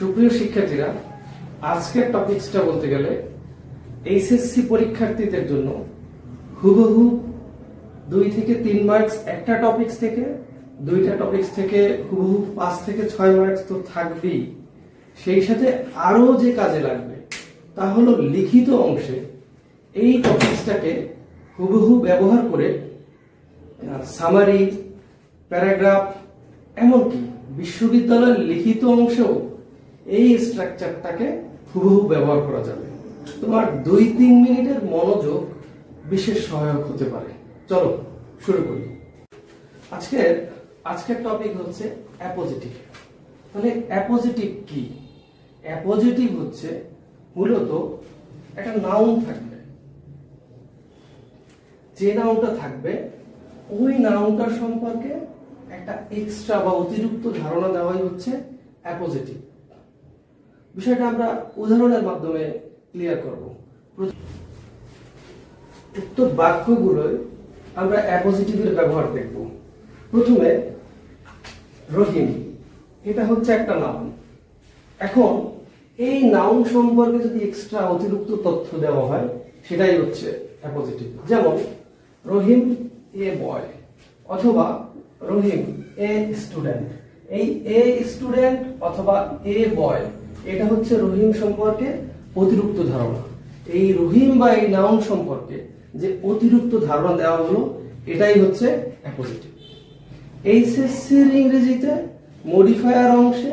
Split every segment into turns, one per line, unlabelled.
সুপ্রিয় শিক্ষার্থীরা, আজকের টপিকসটা বলতে গেলে এইচএসসি পরীক্ষার্থীদের জন্য হুবহু 2 থেকে 3 মার্কস একটা টপিকস থেকে, দুইটা টপিকস থেকে হুবহু 5 থেকে 6 মার্কস তো থাকবেই। সেই সাথে আরো যে কাজে লাগবে তা হলো লিখিত অংশে এই টপিকসটাকে হুবহু ব্যবহার করে সামারি, প্যারাগ্রাফ, এমনকি বিশ্ববিদ্যালয়ের লিখিত অংশেও এই স্ট্রাকচারটাকে হুবহু ব্যবহার করা যাবে। তোমার 2-3 মিনিটের মনোযোগ বিশেষ সহায়ক হতে পারে। চলো শুরু করি। আজকের টপিক হচ্ছে অ্যাপোজিটিভ। তাহলে অ্যাপোজিটিভ কি? অ্যাপোজিটিভ হচ্ছে মূলত একটা নাউন থাকবে, যে নাউনটা থাকবে ওই নাউনটার সম্পর্কে একটা এক্সট্রা বা অতিরিক্ত ধারণা দেওয়াই হচ্ছে অ্যাপোজিটিভ। বিষয়টা আমরা উদাহরণের মাধ্যমে ক্লিয়ার করব। উক্ত বাক্যগুলোয় আমরা অ্যাপোজিটিভের ব্যবহার দেখব। প্রথমে রহিম, এটা হচ্ছে একটা নাউন। এখন এই নাউন সম্পর্কে যদি এক্সট্রা অতিরিক্ত তথ্য দেওয়া হয় সেটাই হচ্ছে অ্যাপোজিটিভ। যেমন রহিম এ বয় অথবা রহিম এ স্টুডেন্ট। এই এ স্টুডেন্ট অথবা এ বয় এটা হচ্ছে রহিম সম্পর্কে অতিরিক্ত ধারণা। এই রহিম বা এই নাউন সম্পর্কে যে অতিরিক্ত ধারণা দেওয়া হলো এটাই হচ্ছে অ্যাপোজিটিভ। এইচএসসির ইংরেজিতে মডিফায়ার অংশে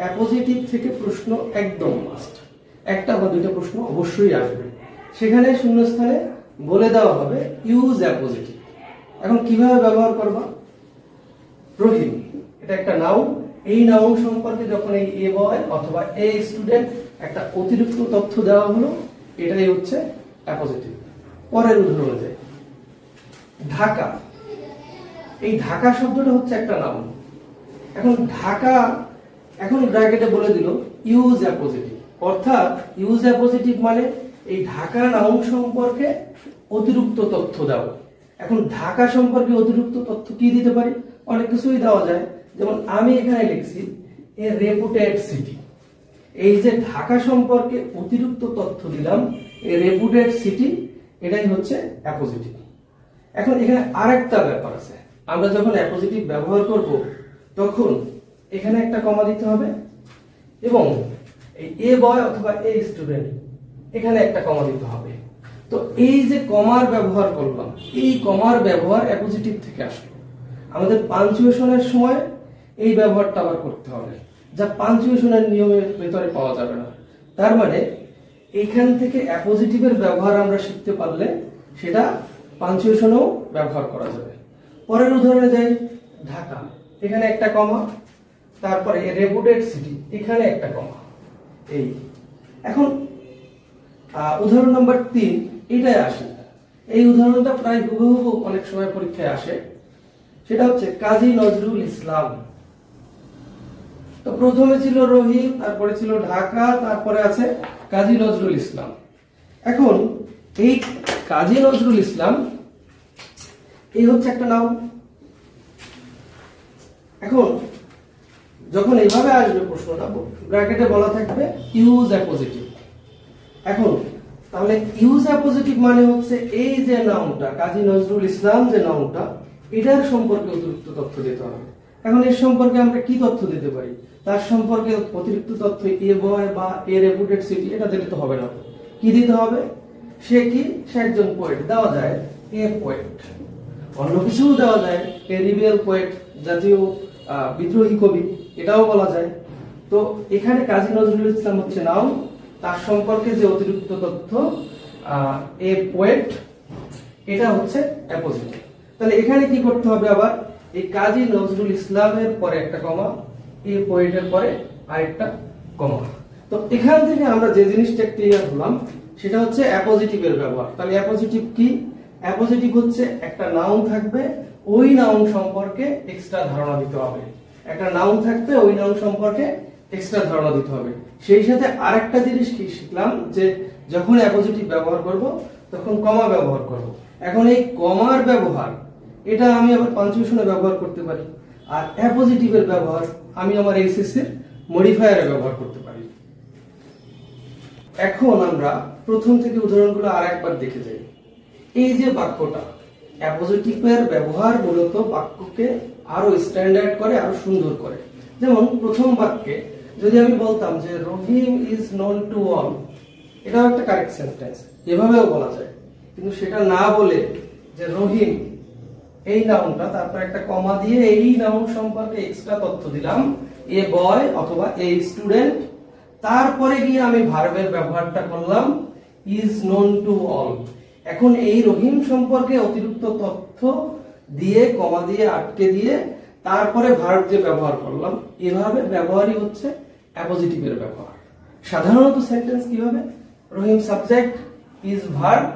অ্যাপোজিটিভ থেকে প্রশ্ন একদম মাস্ট। একটা বা দুইটা প্রশ্ন অবশ্যই আসবে। সেখানে শূন্যস্থানে বলে দেওয়া হবে ইউজ অ্যাপোজিটিভ। এখন কিভাবে ব্যবহার করবা? রহিম এটা একটা নাউন। এই নাউন সম্পর্কে যখন এই এ বয় অথবা এ স্টুডেন্ট একটা অতিরিক্ত তথ্য দেওয়া হলো এটাই হচ্ছে অ্যাপোজিটিভ। পরের উদাহরণে যাই। ঢাকা, এই ঢাকা শব্দটা হচ্ছে একটা নাউন। এখন ঢাকা এখন ব্র্যাকেটে বলে দিল ইউজ অ্যাপোজিটিভ, অর্থাৎ ইউজ অ্যাপোজিটিভ মানে এই ঢাকা নাউন সম্পর্কে অতিরিক্ত তথ্য দাও। এখন ঢাকা সম্পর্কে অতিরিক্ত তথ্য কি দিতে পারি? অনেক কিছুই দেওয়া যায়। যেমন আমি এখানে লিখছি এ রেপুটেড সিটি। এই যে ঢাকা সম্পর্কে অতিরিক্ত তথ্য দিলাম, এ রেপুটেড সিটি, এটাই হচ্ছে অ্যাপোজিটিভ। এখন এখানে আরেকটা ব্যাপার আছে। আমরা যখন অ্যাপোজিটিভ ব্যবহার করব তখন এখানে একটা কমা দিতে হবে এবং এই এ বয় অথবা এ স্টুডেন্ট এখানে একটা কমা দিতে হবে। তো এই যে কমার ব্যবহার করলাম, এই কমার ব্যবহার অ্যাপোজিটিভ থেকে আসলো। আমাদের পাঞ্চুয়েশনের সময় এই ব্যবহারটা আবার করতে হবে, যা পাঞ্চুয়েশনের নিয়মের ভেতরে পাওয়া যাবে না। তার মানে এখান থেকে অ্যাপোজিটিভের ব্যবহার আমরা শিখতে পারলে সেটা পাঞ্চুয়েশনেও ব্যবহার করা যাবে। পরের উদাহরণে যাই। ঢাকা, এখানে একটা কমা, তারপরে রেপুটেড সিটি, এখানে একটা কমা। এই এখন উদাহরণ নাম্বার 3 এটাই আসে। এই উদাহরণটা প্রায় হুবহু অনেক সময় পরীক্ষায় আসে। সেটা হচ্ছে কাজী নজরুল ইসলাম। তো প্রথমে ছিল রহিম, তারপরে ছিল ঢাকা, তারপরে আছে কাজী নজরুল ইসলাম। এখন এই কাজী নজরুল ইসলাম এই হচ্ছে একটা নাউন। এখন যখন এইভাবে আসবে প্রশ্নটা, ব্র্যাকেটে বলা থাকবে ইউজ অ্যাপোজিটিভ। এখন তাহলে ইউজ অ্যাপোজিটিভ মানে হচ্ছে এই যে নাউনটা কাজী নজরুল ইসলাম, যে নাউনটা এটার সম্পর্কে অতিরিক্ত তথ্য দিতে হবে। এখন এর সম্পর্কে আমরা কি তথ্য দিতে পারি? তার সম্পর্কে অতিরিক্ত তথ্য এ বয় বা এ রেপুটেড সিটি এটা দিলে তো হবে না। কি দিতে হবে? সে কি? সে একজন পোয়েট, দেওয়া যায় এ পোয়েট। অন্য কিছুও দেওয়া যায়, এ রিবেল পোয়েট, জাতীয় বিদ্রোহী কবি, এটাও বলা যায়। তো এখানে কাজী নজরুল ইসলাম হচ্ছে নাউন, তার সম্পর্কে যে অতিরিক্ত তথ্য এ পোয়েট, এটা হচ্ছে অ্যাপোজিটিভ। তাহলে এখানে কি করতে হবে? আবার এই কাজী নজরুল ইসলামের পরে একটা কমা, এ পোয়েটের পরে আরেকটা কমা। তো এখান থেকে আমরা যে জিনিসটা ক্লিয়ার হলাম সেটা হচ্ছে অ্যাপোজিটিভের ব্যবহার। তাহলে অ্যাপোজিটিভ কি? অ্যাপোজিটিভ হচ্ছে একটা নাউন থাকবে, ওই নাউন সম্পর্কে এক্সট্রা ধারণা দিতে হবে। একটা নাউন থাকবে, ওই নাউন সম্পর্কে এক্সট্রা ধারণা দিতে হবে। সেই সাথে আরেকটা জিনিস কি শিখলাম, যে যখন অ্যাপোজিটিভ ব্যবহার করব তখন কমা ব্যবহার করব। এখন এই কমার ব্যবহার এটা আমি আবার পাঞ্চুয়েশনে ব্যবহার করতে পারি, আর অ্যাপোজিটিভের ব্যবহার আমি আমার এইচএসসির মডিফায়ারে ব্যবহার করতে পারি। এখন আমরা প্রথম থেকে উদাহরণগুলো আরেকবার দেখে যাই। এই যে বাক্যটা, অ্যাপোজিটিভের ব্যবহার মূলত বাক্যকে আরো স্ট্যান্ডার্ড করে, আরো সুন্দর করে। যেমন প্রথম বাক্যে যদি আমি বলতাম যে রহিম ইজ নোন টু অল, এটাও একটা কারেক্ট সেন্টেন্স, এভাবেও বলা যায়। কিন্তু সেটা না বলে যে রহিম এই নাউনটা, তারপর একটা কমা দিয়ে এই নাউন সম্পর্কে এক্সট্রা তথ্য দিলাম, এ বয় অথবা এ স্টুডেন্ট, তারপরে গিয়ে আমি ভার্বের ব্যবহারটা করলাম ইজ নোন টু অল। এখন এই রহিম সম্পর্কে অতিরিক্ত তথ্য দিয়ে, কমা দিয়ে, আটকে দিয়ে, তারপরে ভার্ব যে ব্যবহার করলাম, এভাবে ব্যবহারই হচ্ছে অ্যাপোজিটিভের ব্যবহার। সাধারণত সেন্টেন্স কিভাবে? Rahim subject, is verb,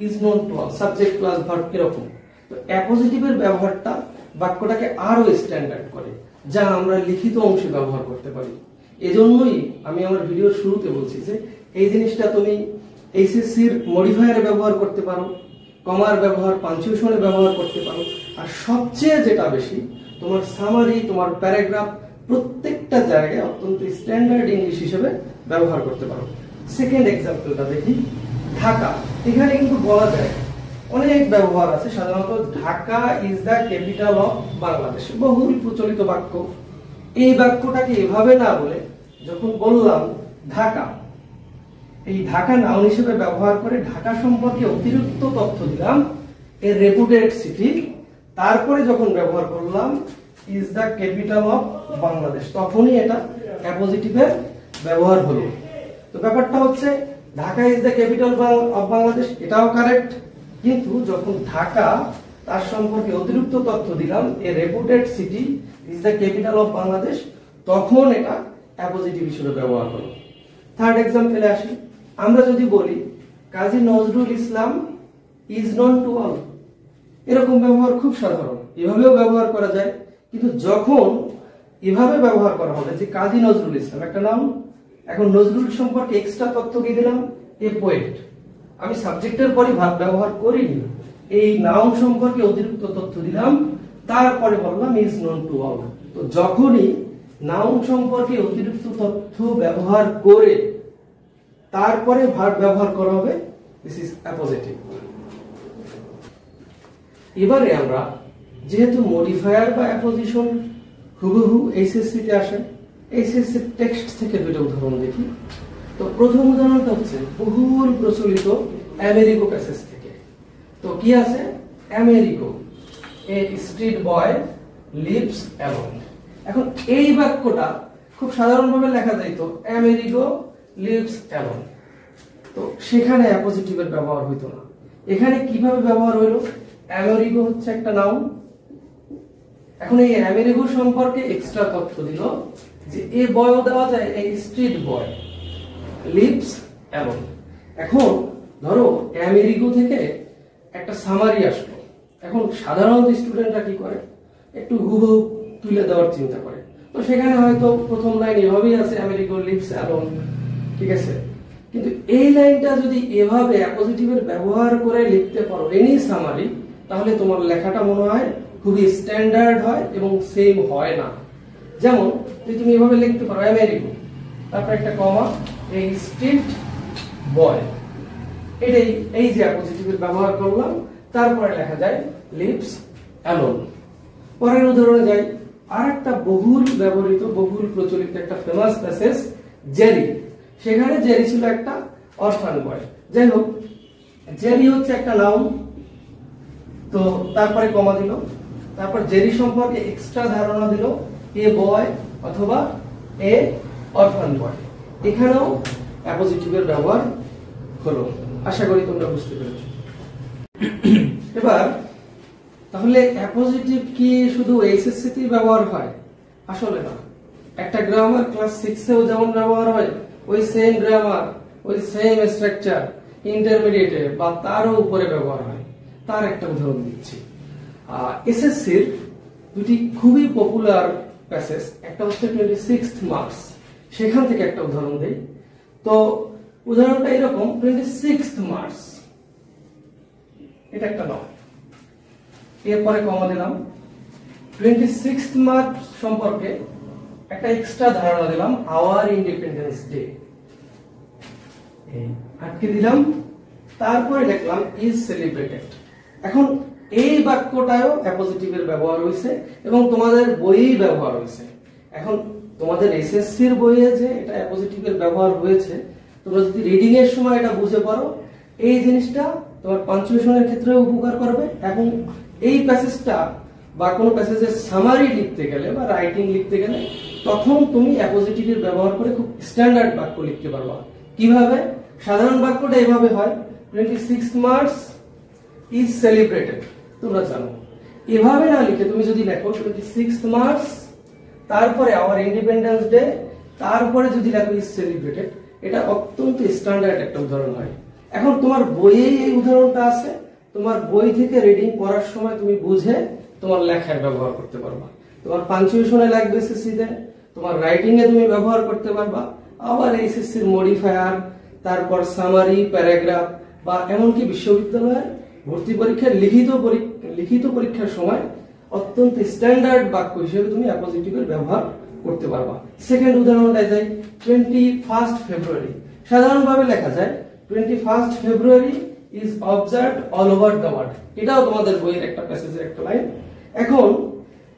is known to all, subject plus verb, এরকম। তো অ্যাপোজিটিভের ব্যবহারটা বাক্যটাকে আরো স্ট্যান্ডার্ড করে, যা আমরা লিখিত অংশে ব্যবহার করতে পারি। এজন্যই আমি আমার ভিডিওর শুরুতে বলছি যে এই জিনিসটা তুমি এইচএসসির মডিফায়ারে ব্যবহার করতে পারো, কমার ব্যবহার, পাঞ্চুয়েশনে ব্যবহার করতে পারো, আর সবচেয়ে যেটা বেশি, তোমার সামারি, তোমার প্যারাগ্রাফ, প্রত্যেকটা জায়গায় অত্যন্ত স্ট্যান্ডার্ড ইংলিশ হিসেবে ব্যবহার করতে পারো। সেকেন্ড এক্সাম্পলটা দেখি, ঢাকা। এখানে কিন্তু বলা যায় অনেক ব্যবহার আছে। সাধারণত Dhaka is the capital of Bangladesh, বহুল প্রচলিত বাক্য। এই বাক্যটাকে এভাবে না বলে যখন বললাম ঢাকা, এই ঢাকা নাউন হিসেবে ব্যবহার করে ঢাকা সম্পর্কে অতিরিক্ত তথ্য দিলাম, এ রেপুটেড সিটি, তারপরে যখন ব্যবহার করলাম is the capital of Bangladesh, তখনই এটা অ্যাপোজিটিভের ব্যবহার হলো। তো ব্যাপারটা হচ্ছে Dhaka is the capital of Bangladesh, এটাও কারেক্ট। কিন্তু যখন ঢাকা, তার সম্পর্কে অতিরিক্ত তথ্য দিলাম, a reputed city is the capital of Bangladesh, তখন এটা অ্যাপোজিটিভ হিসেবে ব্যবহার হলো। থার্ড এক্সাম্পলে আসি। আমরা যদি বলি Kazi Nazrul Islam is known to all, এরকম ব্যবহার খুব সাধারণ, এভাবেও ব্যবহার করা যায়। কিন্তু যখন এভাবে ব্যবহার করা হবে যে কাজী নজরুল ইসলাম একটা নাম, এখন নজরুল সম্পর্কে এক্সট্রা তথ্য কি দিলাম, এ পোয়েট, আমি সাবজেক্টের পরে ভাব ব্যবহার করিনি, এই নাউন সম্পর্কে অতিরিক্ত তথ্য দিলাম, তারপরে বললাম ইজ নন টু অল। তো যখনই নাউন সম্পর্কে অতিরিক্ত তথ্য ব্যবহার করে তারপরে ভার্ব ব্যবহার করা হবে, দিস ইজ অ্যাপোজিটিভ। এবারে আমরা যেহেতু মডিফায়ার বা অ্যাপোজিশন হুবহু এইচএসসি তে আসে, এইচএসসি টেক্সট থেকে দুটো উদাহরণ দেখি। তো প্রথম উদাহরণটা হচ্ছে বহুল প্রচলিত আমেরিকো প্যাসেজ থেকে। তো কি আছে? America, a street boy leaves alone. এখন এই বাক্যটা খুব সাধারণভাবে লেখা যাইত আমেরিকো লিভস অ্যালোন, তো সেখানে অ্যাপোজিটিভের ব্যবহার হইতো না। এখানে কিভাবে ব্যবহার হইলো? আমেরিকো হচ্ছে একটা নাউন, এখন এই আমেরিকো সম্পর্কে এক্সট্রা তথ্য দিল যে এ বয়ও দেওয়া যায়, এই স্ট্রিট বয় লিভস অ্যালোন। এখন ধরো আমেরিকো থেকে একটা সামারি আসলো, এখন সাধারণত স্টুডেন্টরা কি করে, একটু হুবহু তুলে দেওয়ার চিন্তা করে। তো সেখানে হয়তো প্রথম লাইন এভাবেই আছে আমেরিকো লিভস অ্যালোন, ঠিক আছে। কিন্তু এই লাইনটা যদি এভাবে অ্যাপোজিটিভের ব্যবহার করে লিখতে পারো এনি সামারি, তাহলে তোমার লেখাটা মনে হয় খুবই স্ট্যান্ডার্ড হয় এবং সেম হয় না। যেমন যদি তুমি এভাবে লিখতে পারো আমেরিকো, তারপর একটা কমা, এই স্ট্রিট বয়, এটাই এই যে অ্যাপোজিটিভের ব্যবহার করলাম, তারপরে লেখা যায় লিভস অ্যালোন। পরের উদাহরণে যাই, আর একটা বহুল ব্যবহৃত, বহুল প্রচলিত একটা ফেমাস প্যাসেজ জেরি। সেখানে জেরি ছিল একটা অরফান বয়। যাই হোক, জেরি হচ্ছে একটা নাউন, তো তারপরে কমা দিল, তারপর জেরি সম্পর্কে এক্সট্রা ধারণা দিল, এ বয় অথবা এ অরফান বয়। এখানেও অ্যাপোজিটিভের ব্যবহার হলো। আশা করি তোমরা বুঝতে পেরেছো। এবার তাহলে অ্যাপোজিটিভ কি শুধু এইচএসসি তেই ব্যবহার হয়? আসলে না। একটা গ্রামার ক্লাস 6 এও যেমন ব্যবহার হয়, ওই সেম গ্রামার, ওই সেম স্ট্রাকচার ইন্টারমিডিয়েটে বা তারও উপরে ব্যবহার হয়। তার একটা উদাহরণ দিচ্ছি। এসএসসির দুটি খুবই পপুলার প্যাসেজ, একটা হচ্ছে 26th মার্কস, সেখান থেকে একটা উদাহরণ দেই। তো উদাহরণটা এরকম, 26th মার্কস, এটা একটা নাম, এরপরে কমা দিলাম। 26th মার্কস সম্পর্কে একটা এক্সট্রা ধারণা দিলাম, আওয়ার ইন্ডিপেন্ডেন্স ডে, আটকে দিলাম, তারপরে লিখলাম ইজ সেলিব্রেটেড। এখন এই বাক্যটাও অ্যাপোজিটিভের ব্যবহার হয়েছে এবং তোমাদের বইয়েই ব্যবহার হয়েছে। এখন তোমাদের এসএসসির বইয়ে যে এটা অ্যাপোজিটিভের ব্যবহার হয়েছে, তোমরা যদি রিডিং এর সময় এটা বুঝে পারো, এই জিনিসটা তোমার পাঞ্চুয়েশনের ক্ষেত্রে উপকার করবে। এবং এই প্যাসেজটা বা কোনো প্যাসেজের সামারি লিখতে গেলে বা রাইটিং লিখতে গেলে তখন তুমি অ্যাপোজিটিভের ব্যবহার করে খুব স্ট্যান্ডার্ড বাক্য লিখতে পারবা। কিভাবে? সাধারণ বাক্যটা এভাবে হয়, 26 মার্চ ইজ সেলিব্রেটেড, তোমরা জানো। এভাবে না লিখে তুমি যদি লেখো 26 মার্চ তারপরে আওয়ার ইন্ডিপেন্ডেন্স ডে, তারপরে যদি লেখো ইজ সেলিব্রেটেড, এটা অত্যন্ত স্ট্যান্ডার্ড একটা উদাহরণ হয়। এখন তোমার বইয়ে এই উদাহরণটা আছে, তোমার বই থেকে রিডিং পড়ার সময় তুমি বুঝে তোমার লেখায় ব্যবহার করতে পারবা। তোমার পাঞ্চুয়েশনে লাগবে এসএসসিতে, তোমার রাইটিং এ তুমি ব্যবহার করতে পারবা। আবার এসএসসির মডিফায়ার, তারপর সামারি, প্যারাগ্রাফ বা এমনকি বিশ্ববিদ্যালয়ের ভর্তি পরীক্ষার লিখিত পরীক্ষার সময় অত্যন্ত স্ট্যান্ডার্ড বাক্য হিসেবে তুমি অ্যাপোজিটিভের ব্যবহার করতে পারবা। সেকেন্ড উদাহরণটায় যাই, 21 ফেব্রুয়ারি। সাধারণভাবে লেখা যায় 21 February is observed all over the world. এটাও তোমাদের বইয়ের একটা প্যাসেজের একটা লাইন। এখন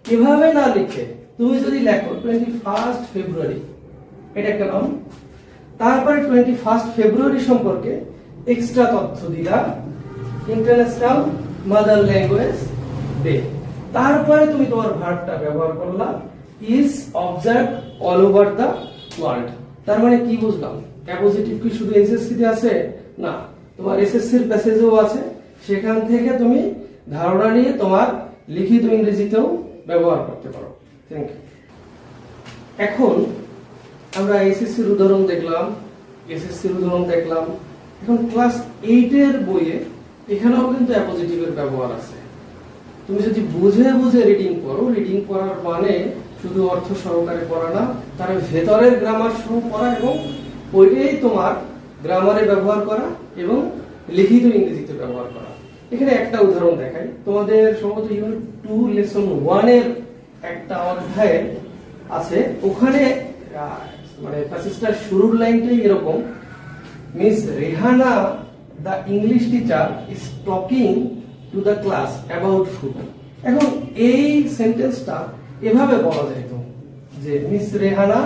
এভাবে না লিখে তুমি যদি লেখো 21 ফেব্রুয়ারি, এটা একটা নাম, তারপরে 21 ফেব্রুয়ারি সম্পর্কে এক্সট্রা তথ্য দিলা, ইন্টারন্যাশনাল মাদার ল্যাঙ্গুয়েজ ডে, তারপরে তুমি তোমার ভার্বটা ব্যবহার করলা is observed all over the world. তার মানে কি বুঝলাম? অ্যাপোজিটিভ কি শুধু এসএসসি তে আছে? না, তোমার এসএসসির প্যাসেজেও আছে। সেখান থেকে তুমি ধারণা নিয়ে তোমার লিখিত ইংরেজিতেও ব্যবহার করতে পারো। Thank you. এখন আমরা এসএসসির উদাহরণ দেখলাম, এখন ক্লাস 8 এর বইয়ে এখানেও কিন্তু অ্যাপোজিটিভের ব্যবহার আছে। তুমি যদি বুঝে বুঝে রিডিং করো, রিডিং করার মানে শুধু অর্থ সহকারে পড়া না, তার ভেতরের গ্রামার সহ পড়া এবং ওইটাই তোমার গ্রামারে ব্যবহার করা এবং লিখিত ইংরেজিতে ব্যবহার করা। এখানে একটা উদাহরণ দেখাই তোমাদের, সম্ভবত ইউনিট 2 লেসন 1 এর একটা অধ্যায়ে আছে। ওখানে মানে প্যাসেজটার শুরুর লাইনটাই এরকম, miss Rehana the English teacher is talking to the class about food. এখন এই সেন্টেন্সটা এভাবে বলা যেত যে miss Rehana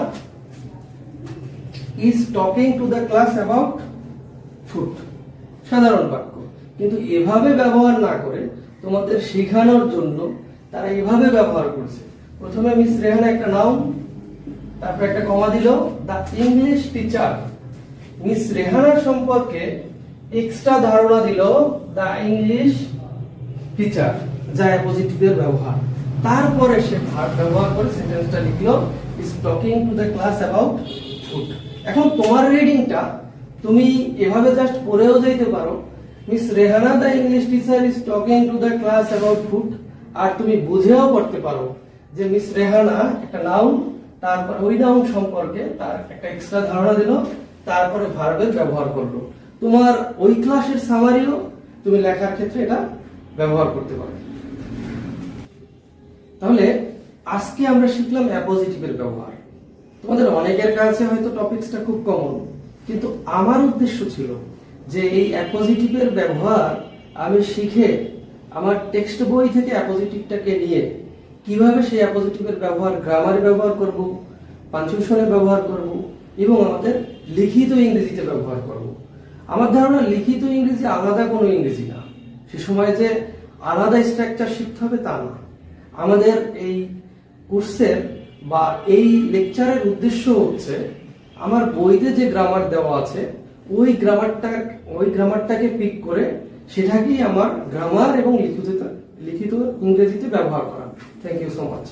is talking to the class about food, সাধারণ বাক্য। কিন্তু এভাবে ব্যবহার না করে তোমাদের শেখানোর জন্য তারা এভাবে ব্যবহার করছে। প্রথমে মিস রেহানা একটা নাউন, তারপর একটা কমা দিল, দ্য ইংলিশ টিচার। মিস রেহানার সম্পর্কে এক্সট্রা ধারণা দিল দ্য ইংলিশ টিচার, যা অ্যাপোজিটিভের ব্যবহার। তারপরে সে ভার্ব ব্যবহার করে সেন্টেন্সটা লিখলো is talking to the class about food. এখন তোমার রিডিংটা তুমি এভাবে জাস্ট পড়েও যেতে পারো, Miss Rehana the English teacher is talking to the class about food, আর তুমি বুঝেও পড়তে পারো যে মিস রেহানা একটা নাউন, তারপর ওই নাউন সম্পর্কে তার একটা এক্সট্রা ধারণা দিল, তারপরে ভার্বের ব্যবহার করলো। তোমার ওই ক্লাসের সামারিও তুমি লেখার ক্ষেত্রে এটা ব্যবহার করতে পারো। তাহলে আজকে আমরা শিখলাম অ্যাপোজিটিভের ব্যবহার। তোমাদের অনেকের কাছে হয়তো টপিকসটা খুব কমন, কিন্তু আমার উদ্দেশ্য ছিল যে এই অ্যাপোজিটিভের ব্যবহার আমি শিখে আমার টেক্সট বই থেকে অ্যাপোজিটিভটাকে নিয়ে কিভাবে সেই অ্যাপোজিটিভের ব্যবহার গ্রামারে ব্যবহার করব, পাঞ্চুয়েশনে ব্যবহার করব এবং আমাদের লিখিত ইংরেজিতে ব্যবহার করব। আমার ধারণা লিখিত ইংরেজি আলাদা কোনো ইংরেজি না, সে সময় যে আলাদা স্ট্রাকচার শিখতে হবে তা না। আমাদের এই কোর্সের বা এই লেকচারের উদ্দেশ্য হচ্ছে আমার বইতে যে গ্রামার দেওয়া আছে ওই গ্রামারটাকে পিক করে সেটাকেই আমার গ্রামার এবং লিখিত ইংরেজিতে ব্যবহার করা। Thank you so much.